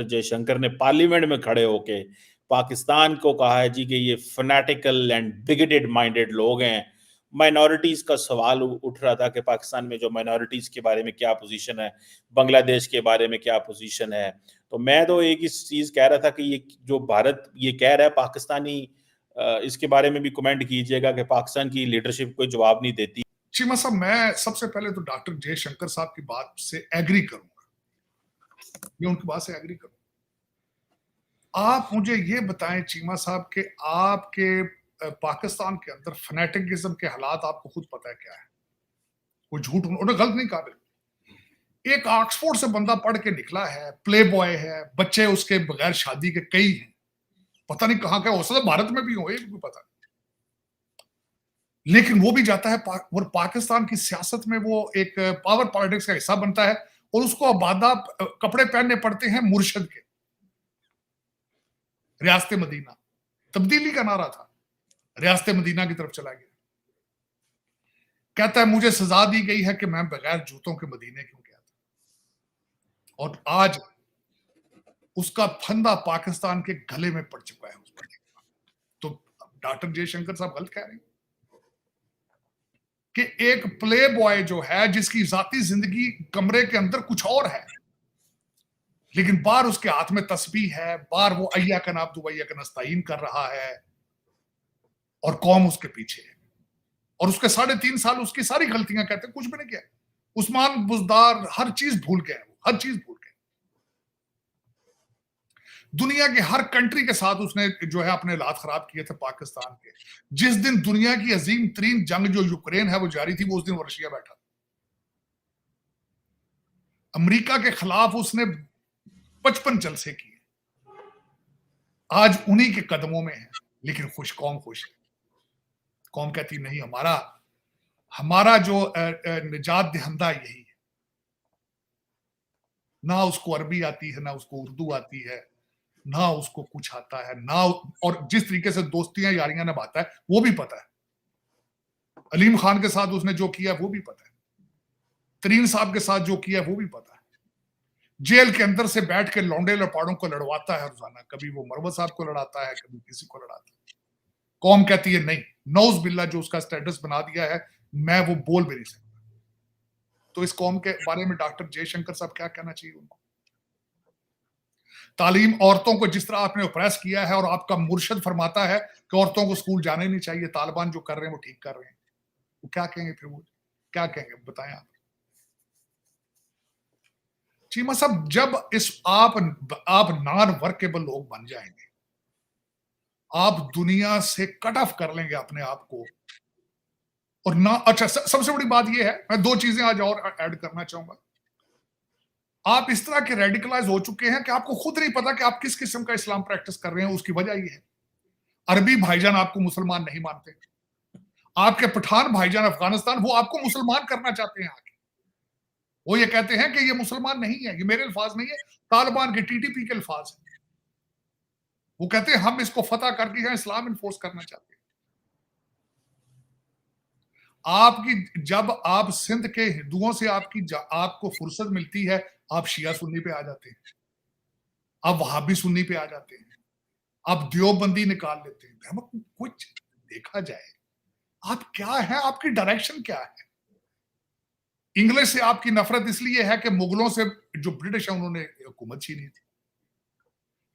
जयशंकर ने पार्लियामेंट में खड़े होके पाकिस्तान को कहा है जी कि ये फैनेटिकल एंड बिगेटेड माइंडेड लोग हैं। माइनॉरिटीज का सवाल उठ रहा था कि पाकिस्तान में जो माइनॉरिटीज के बारे में क्या पोजीशन है, बांग्लादेश के बारे में क्या पोजीशन है। तो मैं तो एक ही चीज कह रहा था कि ये जो भारत ये कह रहा है पाकिस्तानी, इसके बारे में भी कमेंट कीजिएगा कि पाकिस्तान की लीडरशिप कोई जवाब नहीं देती। चीमा साहब, मैं सबसे पहले तो डॉक्टर जयशंकर साहब की बात से एग्री करूंगा, मैं उनकी बात से एग्री करूंगा। आप मुझे ये बताएं चीमा साहब कि आपके पाकिस्तान के अंदर फनेटिकिज्म के हालात आपको खुद पता है क्या है? कोई झूठ उन्होंने गलत नहीं कहा। एक ऑक्सफोर्ड से बंदा पढ़ के निकला है, प्ले बॉय है, बच्चे उसके बगैर शादी के कई हैं, पता नहीं कहां का, हो सकता भारत में भी हो, ये भी पता नहीं। लेकिन वो भी जाता है और पाकिस्तान की सियासत में वो एक पावर पॉलिटिक्स का हिस्सा बनता है और उसको आबादा कपड़े पहनने पड़ते हैं मुर्शद के। रियासत मदीना तब्दीली का नारा था, रियासत मदीना की तरफ चला गया। कहता है मुझे सजा दी गई है कि मैं बगैर जूतों के मदीने क्यों गया था, और आज उसका फंदा पाकिस्तान के गले में पड़ चुका है उस बंदे का। तो डॉक्टर जयशंकर साहब गलत कह रहे हैं कि एक प्ले बॉय जो है, जिसकी जाती जिंदगी कमरे के अंदर कुछ और है, लेकिन बाहर उसके हाथ में तस्बीह है, बाहर वो अय्या का नाम दुवैया का नस्ताइन कर रहा है और कौम उसके पीछे है। और उसके 3.5 साल उसकी सारी गलतियां कहते हैं कुछ भी नहीं किया। उस्मान बुजदार हर चीज भूल गए, हर चीज भूल गए। दुनिया के हर कंट्री के साथ उसने जो है अपने हालात खराब किए थे पाकिस्तान के। जिस दिन दुनिया की अजीम तरीन जंग जो यूक्रेन है वो जारी थी, वो उस दिन वो रशिया बैठा। अमेरिका के खिलाफ उसने 55 जलसे किए। आज उन्हीं के कदमों में है, लेकिन कौम खुश है। कौम कहती नहीं, हमारा जो निजात दहंदा यही है। ना उसको अरबी आती है, ना उसको उर्दू आती है, ना उसको कुछ आता है, ना, और जिस तरीके से दोस्तियां यारियां निभाता है वो भी पता है। अलीम खान के साथ उसने जो किया वो भी पता है, तरीन साहब के साथ जो किया वो भी पता है। जेल के अंदर से बैठ के लौंडे लपाड़ों को लड़वाता है रोजाना, कभी वो मरवत साहब को लड़ाता है, कभी किसी को लड़ाता है। कौम कहती है नहीं, नौज बिल्ला जो उसका स्टेटस बना दिया है, मैं वो बोल भी नहीं सकता। तो इस कौम के बारे में डॉक्टर जयशंकर साहब क्या कहना चाहिए उनको? तालीम, औरतों को जिस तरह आपने ऑप्रेस किया है, और आपका मुर्शद फरमाता है कि औरतों को स्कूल जाने नहीं चाहिए, तालिबान जो कर रहे हैं वो ठीक कर रहे हैं, वो क्या कहेंगे फिर? वो क्या कहेंगे बताएं आप। चीमा साहब, जब आप नॉन वर्केबल लोग बन जाएंगे, आप दुनिया से कट ऑफ कर लेंगे अपने आप को, और ना, अच्छा सबसे बड़ी बात यह है, मैं 2 चीजें आज और ऐड करना चाहूंगा। आप इस तरह के रेडिकलाइज हो चुके हैं कि आपको खुद नहीं पता कि आप किस किस्म का इस्लाम प्रैक्टिस कर रहे हैं। उसकी वजह यह है, अरबी भाईजान आपको मुसलमान नहीं मानते, आपके पठान भाईजान अफगानिस्तान वो आपको मुसलमान करना चाहते हैं आके। वो ये कहते हैं कि ये मुसलमान नहीं है, ये मेरे अल्फाज नहीं है, तालिबान के टीटीपी के अल्फाज है। वो कहते हैं हम इसको फतह करके यहाँ इस्लाम इन्फोर्स करना चाहते हैं। जब आप सिंध के हिंदुओं से आपको फुर्सत मिलती है, आप शिया सुन्नी पे आ जाते हैं, आप वहाबी सुन्नी पे आ जाते हैं, आप देवबंदी निकाल लेते हैं। हम कुछ देखा जाए, आप क्या है, आपकी डायरेक्शन क्या है? इंग्लिश से आपकी नफरत इसलिए है कि मुगलों से जो ब्रिटिश है उन्होंने हुकूमत छीनी थी।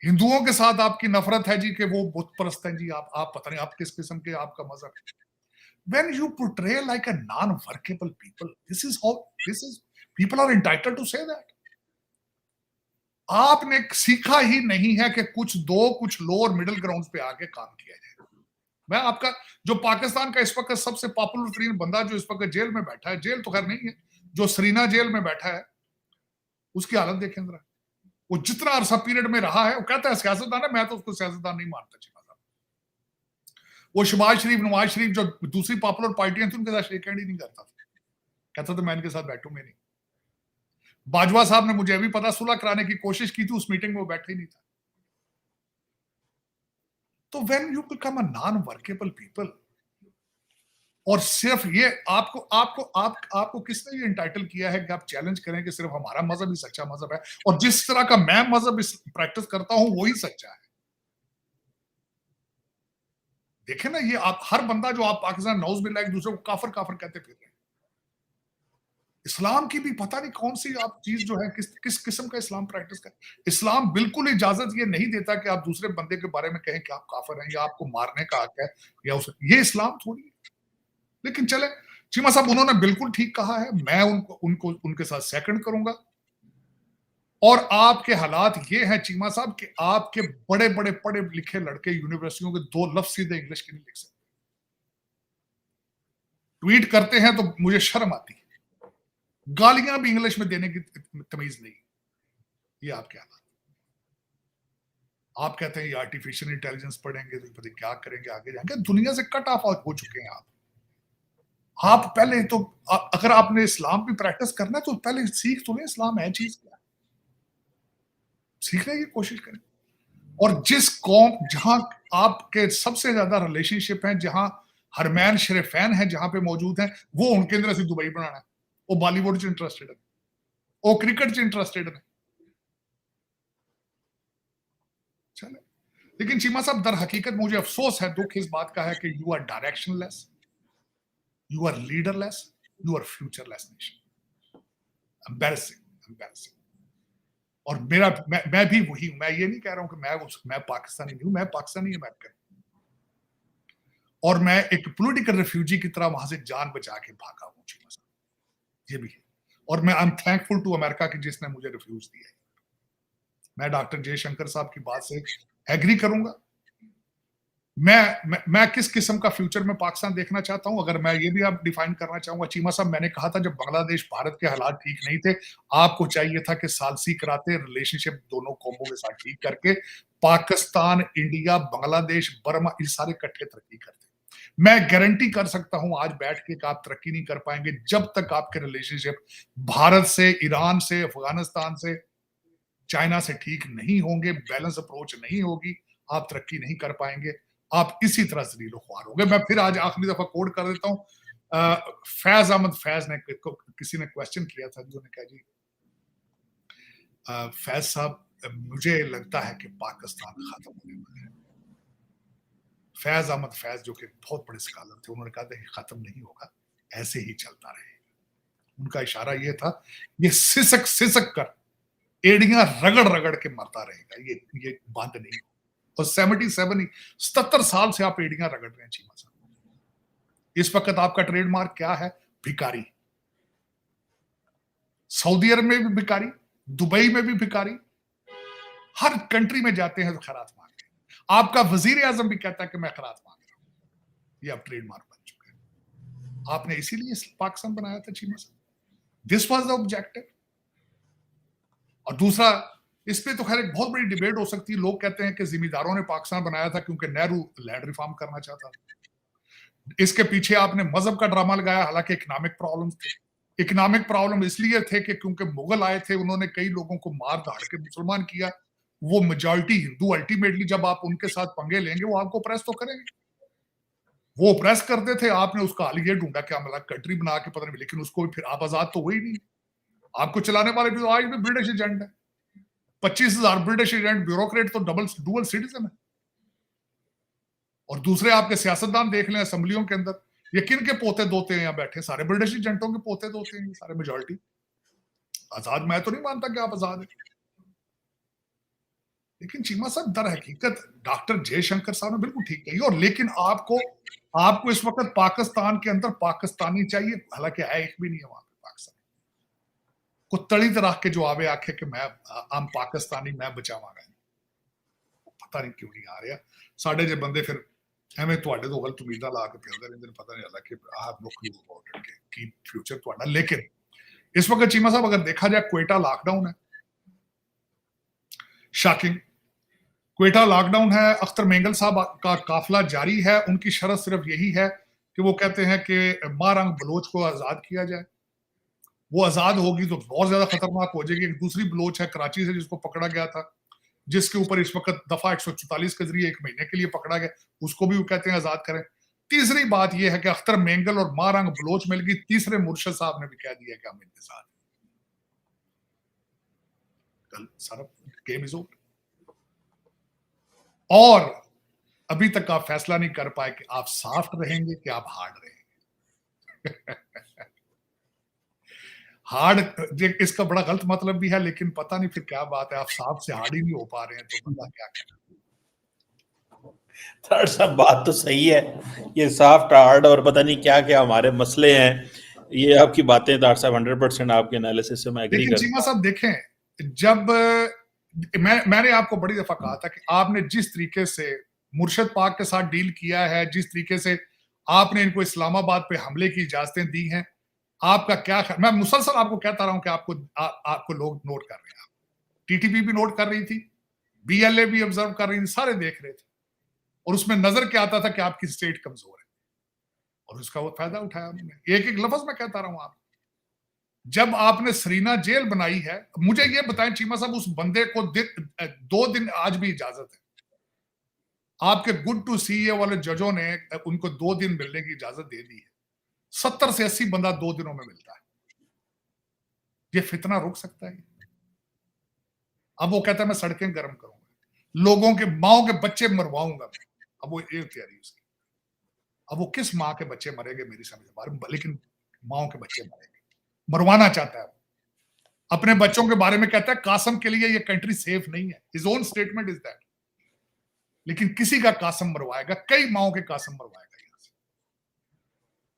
हिंदुओं के साथ आपकी नफरत है जी कि वो बुत परस्त हैं जी, आप पता नहीं आप किस किस्म के आपका मजहब है। When you portray like a non-workable people, people are entitled to say that. आपने सीखा ही नहीं है कि कुछ लोअर मिडिल ग्राउंड पे आके काम किया जाए। मैं आपका जो पाकिस्तान का इस वक्त सबसे पॉपुलर तरीन बंदा जो इस वक्त जेल में बैठा है, जेल तो खैर नहीं है, जो सरीना जेल में बैठा है, उसकी हालत देखें जरा। वो जितना अरसा पीरियड में रहा है, वो कहता है सियासतदान है, मैं तो उसको सियासतदान नहीं मानता। वो शहबाज शरीफ, नवाज शरीफ जो दूसरी पॉपुलर पार्टियां थी, उनके साथ शेक हैंड ही नहीं करता था, कहता था मैं इनके साथ बैठूंगा नहीं। बाजवा साहब ने मुझे अभी पता सुलह कराने की कोशिश की थी, उस मीटिंग में वो बैठे ही नहीं था। तो when you become a non workable people, और सिर्फ ये आपको किसने ये एंटाइटल किया है कि आप चैलेंज करें कि सिर्फ हमारा मजहब ही सच्चा मजहब है, और जिस तरह का मैं मजहब प्रैक्टिस करता हूं वही सच्चा है। देखे ना, ये आप हर बंदा जो आप पाकिस्तान नौज बिल्ला एक दूसरे को काफर काफर कहते फिर रहे हैं। इस्लाम की भी पता नहीं कौन सी आप चीज जो है, किस किस्म का इस्लाम प्रैक्टिस कर। इस्लाम बिल्कुल इजाजत ये नहीं देता कि आप दूसरे बंदे के बारे में कहें कि आप काफिर हैं या आपको मारने का हक है या उसे, ये इस्लाम थोड़ी है। लेकिन चले, चीमा साहब उन्होंने बिल्कुल ठीक कहा है, मैं उनको उनके साथ सेकंड करूंगा। और आपके हालात ये हैं चीमा साहब कि आपके बड़े बड़े पढ़े लिखे लड़के यूनिवर्सिटियों के 2 लफ्ज सीधे इंग्लिश के नहीं लिख सकते। ट्वीट करते हैं तो मुझे शर्म आती है, गालियां भी इंग्लिश में देने की तमीज नहीं। ये आपके हालात। आप कहते हैं ये आर्टिफिशियल इंटेलिजेंस पढ़ेंगे तो पता क्या करेंगे, आगे जाएंगे। दुनिया से कट ऑफ हो चुके हैं आप पहले तो, अगर आपने इस्लाम भी प्रैक्टिस करना है तो पहले सीख तो लें इस्लाम है चीज क्या, सीखने की कोशिश करें। और जिस कौम जहां आपके सबसे ज्यादा रिलेशनशिप है, जहां हरमैन शरीफैन है जहां पे मौजूद है, वो उनके अंदर से दुबई बनाना है। वो बॉलीवुड च इंटरेस्टेड है, वो क्रिकेट च इंटरेस्टेड है। चले, लेकिन चीमा साहब दर हकीकत मुझे अफसोस है, दुख इस बात का है कि you are directionless, you are leaderless, you are futureless nation. Embarrassing. और मैं भी वही हूं। मैं ये नहीं कह रहा हूं कि मैं पाकिस्तानी नहीं हूं, मैं पाकिस्तानी अमेरिकन, और मैं एक पॉलिटिकल रेफ्यूजी की तरह वहां से जान बचा के भागा हूं चीमा साहब, ये भी है। और मैं I am thankful to America की जिसने मुझे रिफ्यूज दिया है। मैं डॉक्टर जयशंकर साहब की बात से एग्री करूंगा। मैं किस किस्म का फ्यूचर में पाकिस्तान देखना चाहता हूं, अगर मैं ये भी आप डिफाइन करना चाहूंगा चीमा साहब, मैंने कहा था जब बांग्लादेश भारत के हालात ठीक नहीं थे, आपको चाहिए था कि सालसी कराते रिलेशनशिप दोनों कौमों के साथ ठीक करके पाकिस्तान, इंडिया, बांग्लादेश, बर्मा, ये सारे इकट्ठे तरक्की करते। मैं गारंटी कर सकता हूं आज बैठ के कि आप तरक्की नहीं कर पाएंगे जब तक आपके रिलेशनशिप भारत से, ईरान से, अफगानिस्तान से, चाइना से ठीक नहीं होंगे, बैलेंस अप्रोच नहीं होगी, आप तरक्की नहीं कर पाएंगे। आप इसी तरह जलीलो ख्वार होंगे। मैं फिर आज आखिरी दफा कोड कर देता हूं। फैज अहमद फैज ने किसी ने क्वेश्चन किया था, जिन्होंने कहा जी फैज साहब मुझे लगता है कि पाकिस्तान खत्म होने वाला है। फैज अहमद फैज जो कि बहुत बड़े स्कॉलर थे, उन्होंने कहा था कि खत्म नहीं होगा, ऐसे ही चलता रहेगा। उनका इशारा ये था, ये सिसक सिसक कर एड़ियां रगड़ रगड़ के मरता रहेगा, ये बंद नहीं। और 77 साल से आप एड़ियां रगड़ रहे हैं चीमा साहब। इस वक्त आपका ट्रेडमार्क क्या है? भिखारी। सऊदी अरब में भी भिखारी, दुबई में भी भिखारी, हर कंट्री में जाते हैं तो खैरात मांगते हैं। आपका वजीर आजम भी कहता है कि मैं खैरात मांग रहा हूं। ये अब ट्रेडमार्क बन चुका है। आपने इसीलिए पाकिस्तान बनाया था चीमा साहब, दिस वॉज द ऑब्जेक्टिव। और दूसरा, इस पे तो खैर एक बहुत बड़ी डिबेट हो सकती है। लोग कहते हैं कि जिम्मेदारों ने पाकिस्तान बनाया था क्योंकि नेहरू लैंड रिफॉर्म करना चाहता था। इसके पीछे आपने मजहब का ड्रामा लगाया, हालांकि इकोनॉमिक प्रॉब्लम थे। इकोनॉमिक प्रॉब्लम इसलिए थे कि क्योंकि मुगल आए थे, उन्होंने कई लोगों को मार धाड़ के मुसलमान किया। वो मेजॉरिटी हिंदू, अल्टीमेटली जब आप उनके साथ पंगे लेंगे वो आपको प्रेस तो करेंगे। वो प्रेस करते थे, आपने उसका हल ये ढूंढा कि हम कंट्री बना के पता नहीं, लेकिन उसको फिर आप आजाद तो हुई नहीं। आपको चलाने वाले भी आज भी ब्रिटिश एजेंट है। 25,000 ब्रिटिश एजेंट, ब्यूरोक्रेट तो डुअल सिटीजन है। और दूसरे आपके सियासतदान देख लें असेंबलियों के अंदर, ये किन के पोते दोते हैं यहाँ बैठे? सारे ब्रिटिश एजेंटों के पोते दोते हैं, सारे मेजॉरिटी। आजाद मैं तो नहीं मानता कि आप आजाद हैं। लेकिन चीमा साहब दर हकीकत डॉक्टर जयशंकर साहब ने बिल्कुल ठीक कही। और लेकिन आपको इस वक्त पाकिस्तान के अंदर पाकिस्तानी चाहिए, हालांकि है एक भी नहीं है वहां पे पाकिस्तान को तड़ी रख के जो आवे आखे कि मैं आम पाकिस्तानी, मैं बचावांगा। पता नहीं क्यों नहीं आ रहा। साढ़े जे बंदे फिर एवं तुहाडे तो गलत उम्मीदां ला के फिरदे रहिंदे, पता नहीं कि आह लुक यू अबाउट इट की फ्यूचर तुहाडा। लेकिन इस वक्त चीमा साहब अगर देखा जाए, क्वेटा लॉकडाउन है, शॉकिंग। क्वेटा लॉकडाउन है, अख्तर मेंगल साहब का काफिला जारी है। उनकी शर्त सिर्फ यही है कि वो कहते हैं कि मारंग बलोच को आजाद किया जाए। वो आजाद होगी तो बहुत ज्यादा खतरनाक हो जाएगी। एक दूसरी बलोच है कराची से जिसको पकड़ा गया था, जिसके ऊपर इस वक्त दफा 144 के जरिए 1 महीने के लिए पकड़ा गया, उसको भी वो कहते हैं आजाद करें। तीसरी बात यह है कि अख्तर मेंगल और मारंग बलोच मिल गई, तीसरे मुर्शद साहब ने भी कह दिया कि हम इनके साथ, कल सारा गेम इज ओवर। और अभी तक आप फैसला नहीं कर पाए कि आप सॉफ्ट रहेंगे कि आप हार्ड रहेंगे। हार्ड इसका बड़ा गलत मतलब भी है, लेकिन पता नहीं फिर क्या बात है, आप सॉफ्ट से हार्ड ही नहीं हो पा रहे हैं, तो बंदा क्या करे। थर्ड साहब बात तो सही है, ये सॉफ्ट हार्ड और पता नहीं क्या क्या हमारे मसले हैं, ये आपकी बातें तार साहब 100% आपके एनालिसिस से मैं एग्री लेकिन करता चीमा हूं। साहब देखें, जब मैंने आपको बड़ी दफा कहा था कि आपने जिस तरीके से मुर्शद पाक के साथ डील किया है, जिस तरीके से आपने इनको इस्लामाबाद पे हमले की इजाजतें दी हैं, आपका क्या, मैं मुसलसल आपको कहता रहा हूं कि आपको लोग नोट कर रहे हैं, टीटीपी भी नोट कर रही थी, बीएलए भी ऑब्जर्व कर रही थी, सारे देख रहे थे, और उसमें नजर क्या आता था कि आपकी स्टेट कमजोर है, और उसका वो फायदा उठाया उन्होंने। एक एक लफ्ज मैं कहता रहा हूं आप, जब आपने सरीना जेल बनाई है, मुझे ये बताएं चीमा साहब, उस बंदे को 2 दिन आज भी इजाजत है, आपके गुड टू सी वाले जजों ने उनको 2 दिन मिलने की इजाजत दे दी है, 70 से 80 बंदा 2 दिनों में मिलता है, ये फितना रुक सकता है? अब वो कहता है मैं सड़कें गर्म करूंगा, लोगों के माओ के बच्चे मरवाऊंगा, अब वो ये तैयारी उसकी, अब वो किस माँ के बच्चे मरेंगे मेरी समझ बारे, लेकिन माओ के बच्चे मरेंगे, मरवाना चाहता है, अपने बच्चों के बारे में कहता है कासम के लिए ये कंट्री सेफ नहीं है, his own statement is that, लेकिन किसी का कासम मरवाएगा, कई माओ के कासम मरवाएगा यहां से।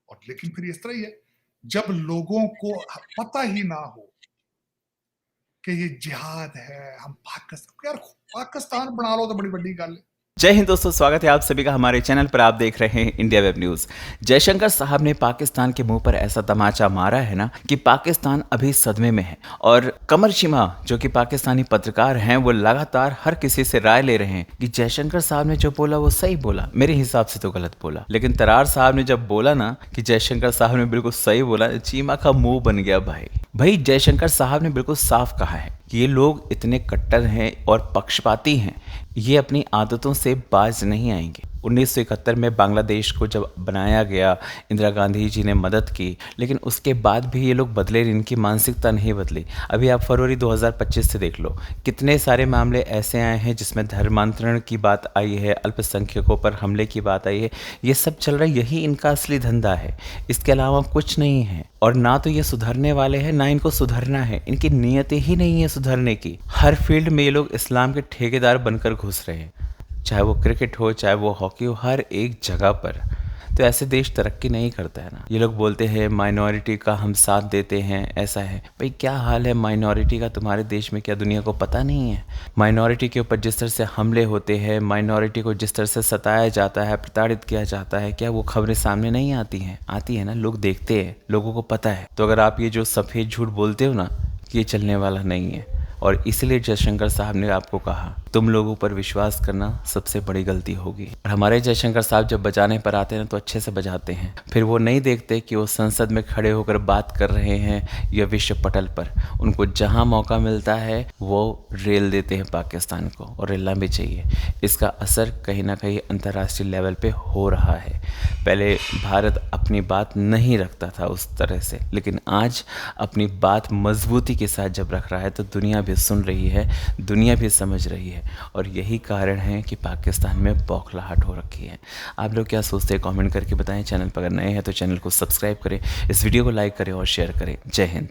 और लेकिन फिर इस तरह ही है, जब लोगों को पता ही ना हो कि ये जिहाद है, हम पाकिस्तान, यार पाकिस्तान बना लो तो बड़ी बड़ी गल है। जय हिंद दोस्तों, स्वागत है आप सभी का हमारे चैनल पर। आप देख रहे हैं इंडिया वेब न्यूज। जयशंकर साहब ने पाकिस्तान के मुंह पर ऐसा तमाचा मारा है ना कि पाकिस्तान अभी सदमे में है। और कमर चिमा जो कि पाकिस्तानी पत्रकार हैं, वो लगातार हर किसी से राय ले रहे हैं कि जयशंकर साहब ने जो बोला वो सही बोला, मेरे हिसाब से तो गलत बोला। लेकिन तरार साहब ने जब बोला ना कि जयशंकर साहब ने बिल्कुल सही बोला, चीमा का मुंह बन गया। भाई जयशंकर साहब ने बिल्कुल साफ कहा है कि ये लोग इतने कट्टर हैं और पक्षपाती हैं, ये अपनी आदतों से बाज नहीं आएंगे। 1971 में बांग्लादेश को जब बनाया गया, इंदिरा गांधी जी ने मदद की, लेकिन उसके बाद भी ये लोग बदले, इनकी मानसिकता नहीं बदली। अभी आप फरवरी 2025 से देख लो, कितने सारे मामले ऐसे आए हैं जिसमें धर्मांतरण की बात आई है, अल्पसंख्यकों पर हमले की बात आई है। ये सब चल रहा है, यही इनका असली धंधा है, इसके अलावा कुछ नहीं है। और ना तो ये सुधरने वाले हैं, ना इनको सुधरना है, इनकी नीयत ही नहीं है सुधरने की। हर फील्ड में ये लोग इस्लाम के ठेकेदार बनकर घुस रहे हैं, चाहे वो क्रिकेट हो, चाहे वो हॉकी हो, हर एक जगह पर। तो ऐसे देश तरक्की नहीं करता है ना। ये लोग बोलते हैं माइनॉरिटी का हम साथ देते हैं, ऐसा है। भाई क्या हाल है माइनॉरिटी का तुम्हारे देश में? क्या दुनिया को पता नहीं है? माइनॉरिटी के ऊपर जिस तरह से हमले होते हैं, माइनॉरिटी को जिस तरह से सताया जाता है, प्रताड़ित किया जाता है, क्या वो खबरें सामने नहीं आती हैं? आती है ना, लोग देखते हैं, लोगों को पता है। तो अगर आप ये जो सफ़ेद झूठ बोलते हो ना, ये चलने वाला नहीं है। और इसलिए जयशंकर साहब ने आपको कहा तुम लोगों पर विश्वास करना सबसे बड़ी गलती होगी। और हमारे जयशंकर साहब जब बजाने पर आते हैं तो अच्छे से बजाते हैं, फिर वो नहीं देखते कि वो संसद में खड़े होकर बात कर रहे हैं या विश्व पटल पर। उनको जहां मौका मिलता है वो रेल देते हैं पाकिस्तान को, और रेलना भी चाहिए। इसका असर कहीं ना कहीं अंतर्राष्ट्रीय लेवल पे हो रहा है। पहले भारत अपनी बात नहीं रखता था उस तरह से, लेकिन आज अपनी बात मजबूती के साथ जब रख रहा है तो दुनिया भी सुन रही है, दुनिया भी समझ रही है। और यही कारण है कि पाकिस्तान में बौखलाहट हो रखी है। आप लोग क्या सोचते हैं? कमेंट करके बताएं। चैनल पर अगर नए हैं तो चैनल को सब्सक्राइब करें, इस वीडियो को लाइक करें और शेयर करें। जय हिंद।